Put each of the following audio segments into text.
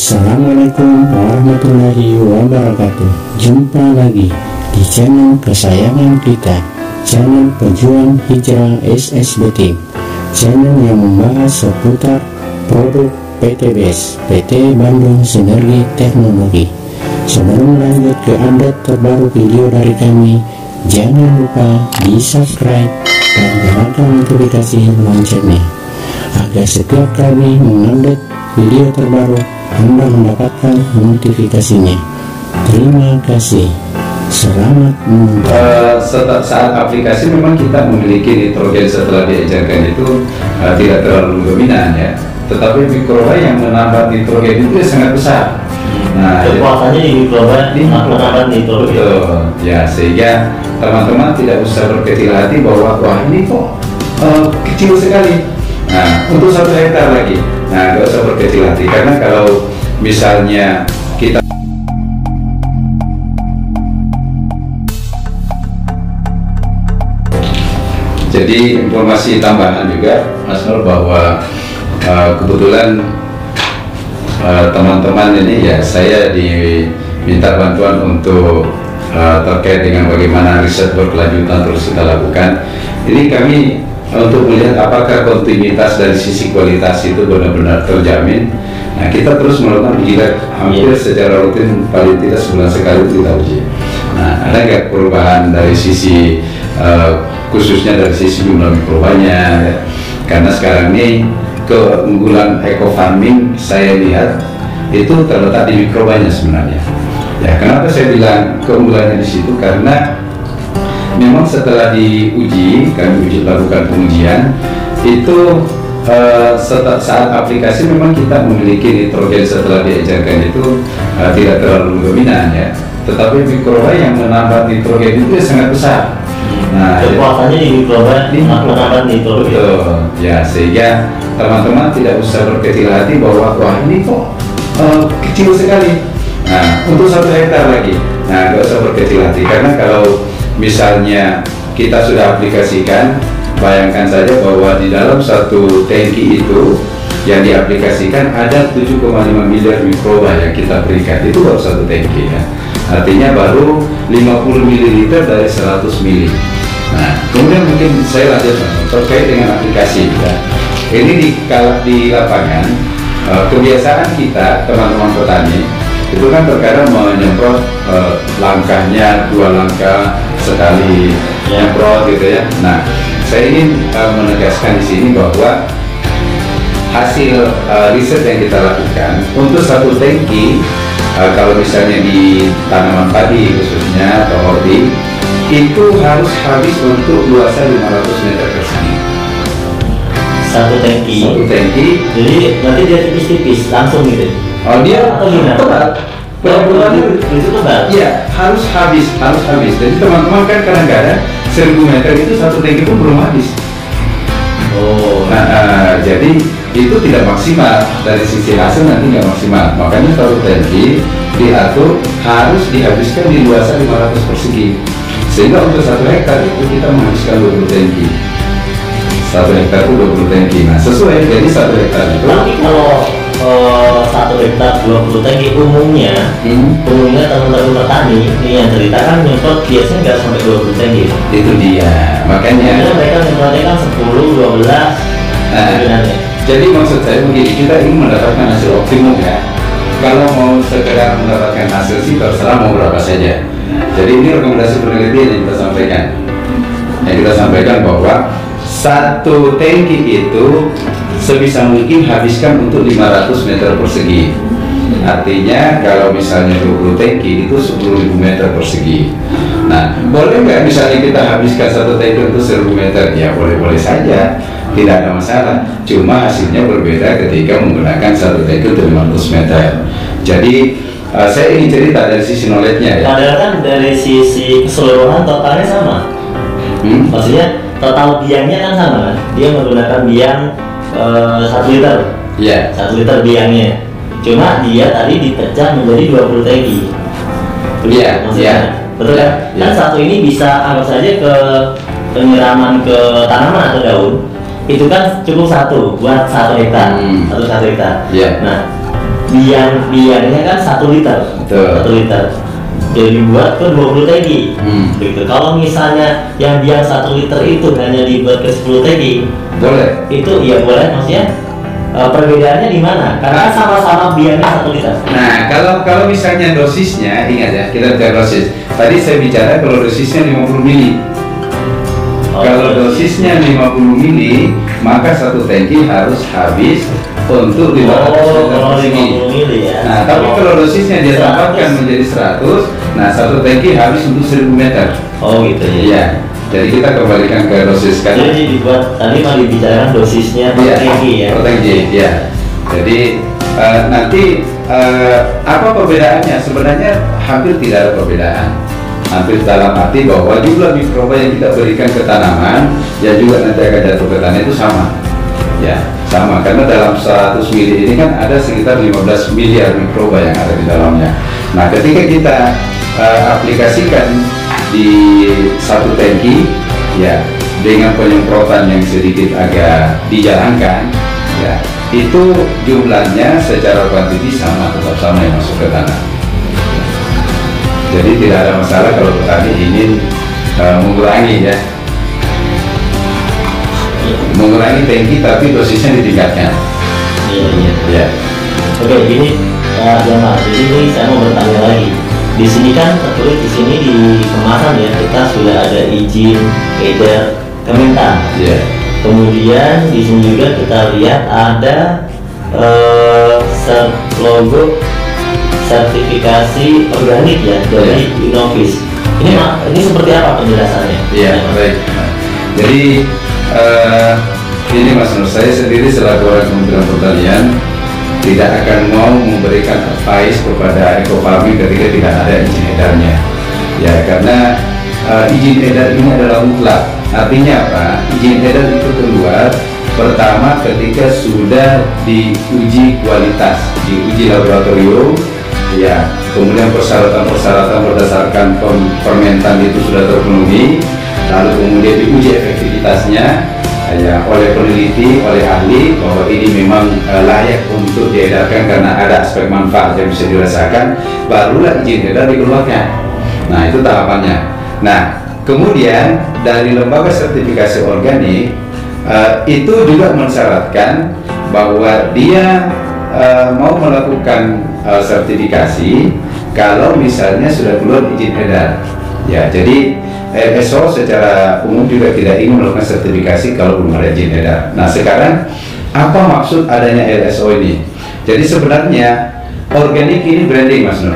Assalamualaikum warahmatullahi wabarakatuh. Jumpa lagi di channel kesayangan kita, channel Pejuang Hijrah SSB, channel yang membahas seputar produk PTBS, PT Bandung Sinergi Teknologi. Sebelum lanjut ke update terbaru video dari kami, jangan lupa di subscribe dan nyalakan notifikasi loncengnya agar setiap kali mengupdate video terbaru Anda mendapatkan notifikasinya. Terima kasih. Selamat menonton. Saat aplikasi memang kita memiliki nitrogen setelah diejarkan itu tidak terlalu dominan ya. Tetapi mikroba yang menambah nitrogen itu sangat besar. Nah, kekuatannya di mikroba menambah nitrogen. Betul. Ya, sehingga teman-teman tidak usah berkecil hati bahwa wah ini kok kecil sekali. Nah, untuk 1 hektar lagi. Nah, nggak usah berkecil hati karena kalau misalnya kita jadi informasi tambahan juga Mas Nur bahwa kebetulan teman-teman ini ya saya diminta bantuan untuk terkait dengan bagaimana riset berkelanjutan terus kita lakukan. Ini kami untuk melihat apakah kontinuitas dari sisi kualitas itu benar-benar terjamin. Nah, kita terus melakukan uji lab hampir secara rutin, paling tidak sebulan sekali kita uji. Nah, ada nggak perubahan dari sisi khususnya dari sisi jumlah mikrobanya ya. Karena sekarang ini keunggulan eco farming saya lihat itu terletak di mikrobanya sebenarnya. Ya, kenapa saya bilang keunggulannya di situ? Karena memang setelah diuji, kami lakukan pengujian itu saat aplikasi memang kita memiliki nitrogen setelah diejarkan itu tidak terlalu dominan ya. Tetapi mikroba yang menambah nitrogen itu sangat besar. Nah, kekuatannya di mikroba menambah nitrogen. Betul. Ya, sehingga teman-teman tidak usah berkecil hati bahwa wah ini kok kecil sekali. Nah, untuk 1 hektar lagi. Nah, nggak usah berkecil hati karena kalau misalnya kita sudah aplikasikan, bayangkan saja bahwa di dalam satu tangki itu yang diaplikasikan ada 7,5 miliar mikroba yang kita berikan. Itu baru satu tangki ya. Artinya baru 50 ml dari 100 ml. Nah, kemudian mungkin saya lanjut terkait dengan aplikasi ya. Ini di lapangan kebiasaan kita teman-teman petani itu kan terkadang menyemprot langkahnya 2 langkah sekali nyemprot gitu ya. Nah, saya ingin menegaskan di sini bahwa hasil riset yang kita lakukan untuk satu tangki kalau misalnya di tanaman padi khususnya atau horti itu harus habis untuk luasan 500 meter persegi. Satu tangki. Jadi nanti dia tipis-tipis langsung gitu. Oh, dia tebal. Itu tebal. Iya, harus habis. Jadi teman-teman kan kadang-kadang 1000 meter itu satu tangki pun belum habis. Oh. Nah, jadi itu tidak maksimal dari sisi hasil, nanti nggak maksimal. Makanya satu tangki diatur harus dihabiskan di luasan 500 persegi. Sehingga untuk 1 hektar itu kita menghabiskan 20 tangki. 1 hektar itu 20 tangki. Nah, sesuai jadi 1 hektar itu. Tapi kalau 1 hektar 20 tangki umumnya teman-teman petani ini yang cerita kan nyemprot biasanya nggak sampai 20 tangki. Itu dia. Makanya mereka nyemprotnya kan 10, 12. Nah, jadi maksud saya begini, kita ingin mendapatkan hasil optimum ya. Kalau mau sekedar mendapatkan hasil sih terserah mau berapa saja. Jadi ini rekomendasi penelitian yang kita sampaikan. Yang kita sampaikan bahwa satu tangki itu sebisa mungkin habiskan untuk 500 meter persegi. Artinya kalau misalnya 20 tangki itu 10.000 meter persegi. Nah, boleh nggak misalnya kita habiskan satu tangki untuk 1000 meter? Ya boleh-boleh saja, tidak ada masalah. Cuma hasilnya berbeda ketika menggunakan satu tangki untuk 500 meter. Jadi saya ingin cerita dari sisi knowledge-nya ya. Padahal kan dari sisi keseluruhan totalnya sama. Maksudnya total biangnya kan sama kan? Dia menggunakan biang 1 liter. Iya. 1 liter biangnya. Cuma dia tadi dipecah menjadi 20 tangki. Iya. Iya. Betul kan? Kan satu ini bisa anggap saja ke penyiraman ke tanaman atau daun. Itu kan cukup satu buat 1 hektar. Satu hektar. Iya. Nah, biangnya kan 1 liter. Betul. 1 liter. Jadi dibuat ke 20 teki. Gitu. Kalau misalnya yang biang 1 liter itu hanya dibuat ke 10 teki, boleh. Itu ya boleh, maksudnya perbedaannya di mana? Karena sama-sama biangnya 1 liter. Nah, kalau misalnya dosisnya, ingat ya, kita bicara dosis. Tadi saya bicara kalau dosisnya 50 mili. Kalau dosisnya 50 mili, maka 1 tangki harus habis untuk 500 mili. Ya. Nah, tapi kalau dosisnya dia tambahkan menjadi 100, nah 1 tangki habis untuk 1000 meter. Oh gitu ya. Iya. Jadi kita kembalikan ke dosis kan. Jadi dibuat tadi mau dibicarakan dosisnya per tangki ya. Per tangki, ya. Jadi nanti apa perbedaannya? Sebenarnya hampir tidak ada perbedaan. Hampir dalam arti bahwa jumlah mikroba yang kita berikan ke tanaman yang juga nanti akan jatuh ke tanah itu sama. Ya, sama karena dalam 100 mili ini kan ada sekitar 15 miliar mikroba yang ada di dalamnya. Nah, ketika kita aplikasikan di 1 tangki ya dengan penyemprotan yang sedikit agak dijalankan ya, itu jumlahnya secara kuantiti sama, tetap sama yang masuk ke tanah. Jadi tidak ada masalah kalau petani ingin mengurangi ya, mengurangi tangki tapi dosisnya ditingkatkan. Iya. Oke, gini Jamal. Jadi ini saya mau bertanya lagi. Di sini kan tertulis di sini di kemasan ya, kita sudah ada izin edar Kementan. Iya. Kemudian di sini juga kita lihat ada logo sertifikasi organik ya dari Innovis. Ini seperti apa penjelasannya? Iya, baik. Jadi ini Mas Nur, saya sendiri selaku orang Kementerian Pertanian tidak akan mau memberikan advice kepada eco farming ketika tidak ada izin edarnya. Ya, karena izin edar ini adalah mutlak. Artinya apa? Izin edar itu keluar pertama ketika sudah diuji kualitas, diuji laboratorium. Ya, kemudian persyaratan-persyaratan berdasarkan fermentan itu sudah terpenuhi, lalu kemudian diuji efektivitasnya ya oleh peneliti, oleh ahli bahwa ini memang layak untuk diedarkan karena ada aspek manfaat yang bisa dirasakan, barulah izin edar dikeluarkan. Nah, itu tahapannya. Nah, kemudian dari lembaga sertifikasi organik itu juga mensyaratkan bahwa dia mau melakukan sertifikasi kalau misalnya sudah keluar izin edar. Ya, jadi LSO secara umum juga tidak ingin melakukan sertifikasi kalau belum ada izin edar. Nah, sekarang apa maksud adanya LSO ini? Jadi sebenarnya organik ini branding, Mas Nur.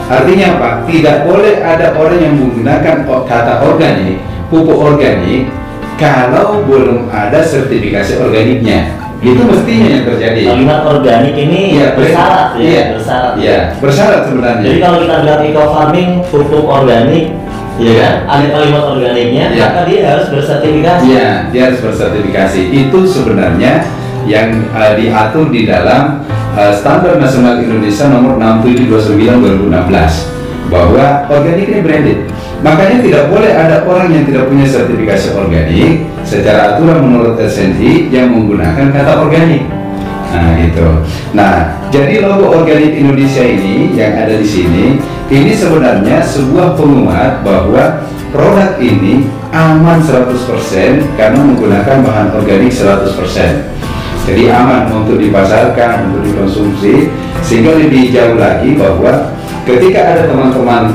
Artinya apa? Tidak boleh ada orang yang menggunakan kata organik, pupuk organik kalau belum ada sertifikasi organiknya. Itu mestinya yang terjadi. Kalimat organik ini ya, bersyarat ya, iya, bersyarat. Iya, bersyarat sebenarnya. Jadi kalau kita bilang eco farming pupuk organik, ya kan, ada kalimat organiknya, ya, maka dia harus bersertifikasi. Iya, dia harus bersertifikasi. Itu sebenarnya yang diatur di dalam Standar Nasional Indonesia nomor 6729 2016 bahwa organik ini branded. Makanya tidak boleh ada orang yang tidak punya sertifikasi organik secara aturan menurut SNI yang menggunakan kata organik. Nah, gitu. Nah, jadi logo organik Indonesia ini yang ada di sini, ini sebenarnya sebuah penguat bahwa produk ini aman 100% karena menggunakan bahan organik 100%. Jadi aman untuk dipasarkan, untuk dikonsumsi, sehingga lebih jauh lagi bahwa ketika ada teman-teman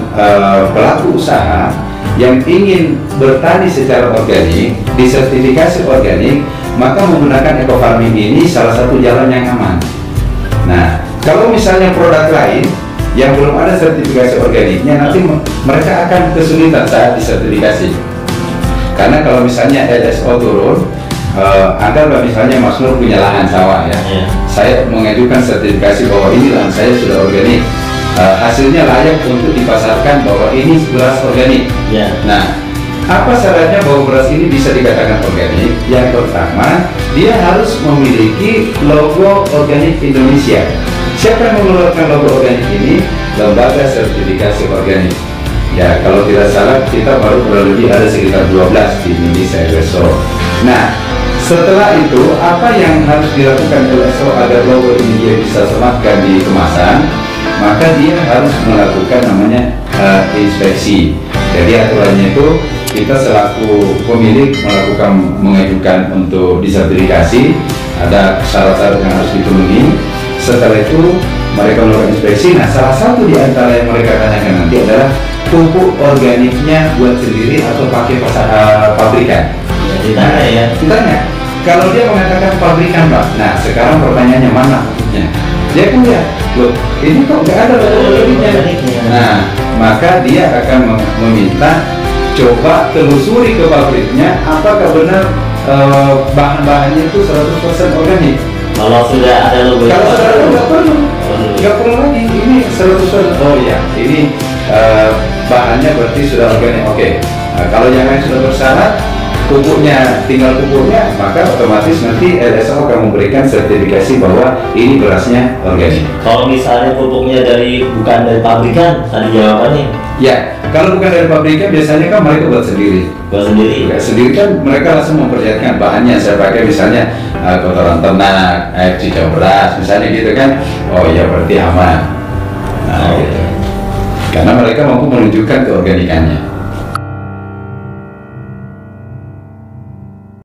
pelaku usaha yang ingin bertani secara organik, disertifikasi organik, maka menggunakan eco farming ini salah satu jalan yang aman. Nah, kalau misalnya produk lain yang belum ada sertifikasi organiknya, nanti mereka akan kesulitan saat disertifikasi. Karena kalau misalnya LSO turun, anggaplah misalnya Mas Nur punya lahan sawah ya, saya mengajukan sertifikasi bahwa ini lahan saya sudah organik, hasilnya layak untuk dipasarkan bahwa ini beras organik. Nah, apa syaratnya bahwa beras ini bisa dikatakan organik? Yang pertama, dia harus memiliki logo organik Indonesia. Siapa yang mengeluarkan logo organik ini? Lembaga sertifikasi organik. Ya, kalau tidak salah kita baru kurang lebih ada sekitar 12 di Indonesia LSO. Nah, Setelah itu, apa yang harus dilakukan LSO agar logo ini dia bisa sematkan di kemasan? Maka dia harus melakukan namanya inspeksi. Jadi aturannya itu kita selaku pemilik mengajukan untuk disertifikasi, ada syarat-syarat yang harus dipenuhi. Setelah itu mereka melakukan inspeksi. Nah, salah satu di antara yang mereka tanyakan nanti adalah pupuk organiknya buat sendiri atau pakai pabrikan. Ditanya ya. Ditanya. Kalau dia mengatakan pabrikan, Pak. Nah, sekarang pertanyaannya mana pupuknya? Dia kan lihat, loh, ini kok nggak ada organiknya. Nah, maka dia akan meminta coba telusuri ke pabriknya apakah benar bahan-bahannya itu 100% organik. Kalau sudah ada logo, kalau sudah ada nggak perlu lagi, ini 100%. Oh ya, ini bahannya berarti sudah organik. Oke. Nah, kalau yang lain sudah bersyarat, pupuknya tinggal pupuknya, maka otomatis nanti LSO akan memberikan sertifikasi bahwa ini berasnya organik. Kalau misalnya pupuknya bukan dari pabrikan, tadi jawabannya. Ya, kalau bukan dari pabrikan biasanya kan mereka buat sendiri. Buat sendiri. Ya, sendiri kan mereka langsung memperlihatkan bahannya. Saya pakai misalnya kotoran ternak, air cicak beras, misalnya gitu kan. Oh ya berarti aman. Nah, gitu. Karena mereka mampu menunjukkan keorganikannya.